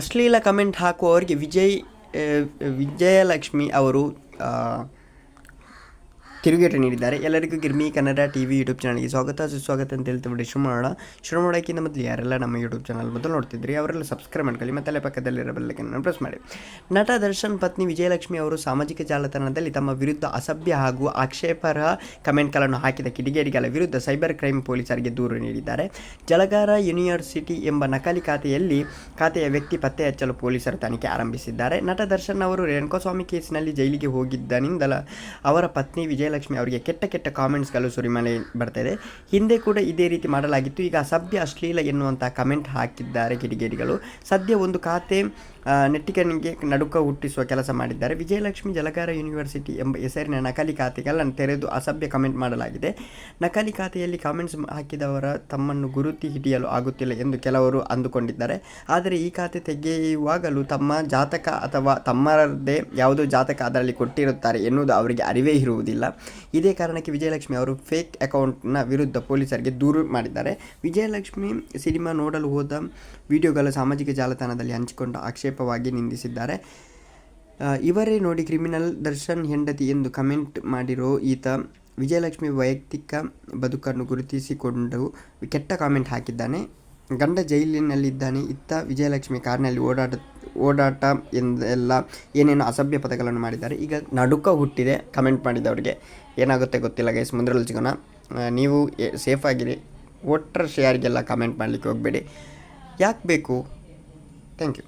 ಅಶ್ಲೀಲ ಕಮೆಂಟ್ ಹಾಕುವವರಿಗೆ ವಿಜಯಲಕ್ಷ್ಮಿ ಅವರು ತಿರುಗೇಟು ನೀಡಿದ್ದಾರೆ. ಎಲ್ಲರಿಗೂ ಗಿರ್ಮಿ ಕನ್ನಡ ಟಿವಿ ಯೂಟ್ಯೂಬ್ ಚಾನಲ್ಗೆ ಸ್ವಾಗತ ಸುಸ್ವಾಗತ ಅಂತ ಹೇಳ್ತೀವಿ. ಶುರು ಮಾಡೋಕ್ಕಿಂತ ಮೊದಲು ಯಾರೆಲ್ಲ ನಮ್ಮ ಯೂಟ್ಯೂಬ್ ಚಾನಲ್ ಮೊದಲು ನೋಡ್ತಿದ್ರಿ ಅವರೆಲ್ಲ ಸಬ್ಸ್ಕ್ರೈಬ್ ಮಾಡ್ಕೊಳ್ಳಿ ಮತ್ತು ಅಲ್ಲೇ ಪಕ್ಕದಲ್ಲಿರೋ ಬೆಲ್ಲೈಕನ್ ಪ್ರೆಸ್ ಮಾಡಿ. ನಟ ದರ್ಶನ್ ಪತ್ನಿ ವಿಜಯಲಕ್ಷ್ಮಿ ಅವರು ಸಾಮಾಜಿಕ ಜಾಲತಾಣದಲ್ಲಿ ತಮ್ಮ ವಿರುದ್ಧ ಅಸಭ್ಯ ಹಾಗೂ ಆಕ್ಷೇಪಾರ್ಹ ಕಮೆಂಟ್ಗಳನ್ನು ಹಾಕಿದ ಕಿಡಿಗೇಡಿಗಳ ವಿರುದ್ಧ ಸೈಬರ್ ಕ್ರೈಮ್ ಪೊಲೀಸರಿಗೆ ದೂರು ನೀಡಿದ್ದಾರೆ. ಜಲಗಾರ ಯೂನಿವರ್ಸಿಟಿ ಎಂಬ ನಕಲಿ ಖಾತೆಯ ವ್ಯಕ್ತಿ ಪತ್ತೆ ಹಚ್ಚಲು ಪೊಲೀಸರು ತನಿಖೆ ಆರಂಭಿಸಿದ್ದಾರೆ. ನಟ ದರ್ಶನ್ ಅವರು ರೇಣುಕಾಸ್ವಾಮಿ ಕೇಸಿನಲ್ಲಿ ಜೈಲಿಗೆ ಹೋಗಿದ್ದನಿಂದಲ ಅವರ ಪತ್ನಿ ವಿಜಯಲಕ್ಷ್ಮಿ ಅವರಿಗೆ ಕೆಟ್ಟ ಕಾಮೆಂಟ್ಸ್ಗಳು ಸುರಿಮಳೆ ಬರ್ತಾಯಿದೆ. ಹಿಂದೆ ಕೂಡ ಇದೇ ರೀತಿ ಮಾಡಲಾಗಿತ್ತು. ಈಗ ಅಸಭ್ಯ ಅಶ್ಲೀಲ ಎನ್ನುವಂಥ ಕಮೆಂಟ್ ಹಾಕಿದ್ದಾರೆ ಕಿಡಿಗೇಡಿಗಳು. ಸದ್ಯ ಒಂದು ಖಾತೆ ನೆಟ್ಟಿಗನಿಗೆ ನಡುಕ ಹುಟ್ಟಿಸುವ ಕೆಲಸ ಮಾಡಿದ್ದಾರೆ. ವಿಜಯಲಕ್ಷ್ಮಿ ಜಲಗಾರ ಯೂನಿವರ್ಸಿಟಿ ಎಂಬ ಹೆಸರಿನ ನಕಲಿ ಖಾತೆಗಳನ್ನು ತೆರೆದು ಅಸಭ್ಯ ಕಮೆಂಟ್ ಮಾಡಲಾಗಿದೆ. ನಕಲಿ ಖಾತೆಯಲ್ಲಿ ಕಾಮೆಂಟ್ಸ್ ಹಾಕಿದವರ ತಮ್ಮನ್ನು ಗುರುತಿ ಹಿಡಿಯಲು ಆಗುತ್ತಿಲ್ಲ ಎಂದು ಕೆಲವರು ಅಂದುಕೊಂಡಿದ್ದಾರೆ. ಆದರೆ ಈ ಖಾತೆ ತೆಗೆಯುವಾಗಲೂ ತಮ್ಮ ಜಾತಕ ಅಥವಾ ತಮ್ಮದೇ ಯಾವುದೋ ಜಾತಕ ಅದರಲ್ಲಿ ಕೊಟ್ಟಿರುತ್ತಾರೆ ಎನ್ನುವುದು ಅವರಿಗೆ ಅರಿವೇ ಇರುವುದಿಲ್ಲ. ಇದೇ ಕಾರಣಕ್ಕೆ ವಿಜಯಲಕ್ಷ್ಮಿ ಅವರು ಫೇಕ್ ಅಕೌಂಟ್ನ ವಿರುದ್ಧ ಪೊಲೀಸರಿಗೆ ದೂರು ಮಾಡಿದ್ದಾರೆ. ವಿಜಯಲಕ್ಷ್ಮಿ ಸಿನಿಮಾ ನೋಡಲು ಹೋದ ವಿಡಿಯೋಗಳು ಸಾಮಾಜಿಕ ಜಾಲತಾಣದಲ್ಲಿ ಹಂಚಿಕೊಂಡ ಆಕ್ಷೇಪವಾಗಿ ನಿಂದಿಸಿದ್ದಾರೆ. ಇವರೇ ನೋಡಿ ಕ್ರಿಮಿನಲ್ ದರ್ಶನ್ ಹೆಂಡತಿ ಎಂದು ಕಮೆಂಟ್ ಮಾಡಿರೋ ಈತ ವಿಜಯಲಕ್ಷ್ಮಿ ವೈಯಕ್ತಿಕ ಬದುಕನ್ನು ಗುರುತಿಸಿಕೊಂಡು ಕೆಟ್ಟ ಕಾಮೆಂಟ್ ಹಾಕಿದ್ದಾನೆ. ಗಂಡ ಜೈಲಿನಲ್ಲಿದ್ದಾನೆ. ಇತ್ತ ವಿಜಯಲಕ್ಷ್ಮಿ ಕಾರ್ನಲ್ಲಿ ಓಡಾಟ ಎಂದೆಲ್ಲ ಏನೇನೋ ಅಸಭ್ಯ ಪದಗಳನ್ನು ಮಾಡಿದ್ದಾರೆ. ಈಗ ನಡುಕ ಹುಟ್ಟಿದೆ ಕಮೆಂಟ್ ಮಾಡಿದವರಿಗೆ. ಏನಾಗುತ್ತೆ ಗೊತ್ತಿಲ್ಲ ಗೈಸ್, ಮುಂದರಲ್ಲಿ ಸಿಗೋಣ. ನೀವು ಸೇಫಾಗಿರಿ. ಒಟ್ಟರ ಶೇರ್ಗೆಲ್ಲ ಕಮೆಂಟ್ ಮಾಡಲಿಕ್ಕೆ ಹೋಗಬೇಡಿ. ಯಾಕೆ ಬೇಕು? Thank you.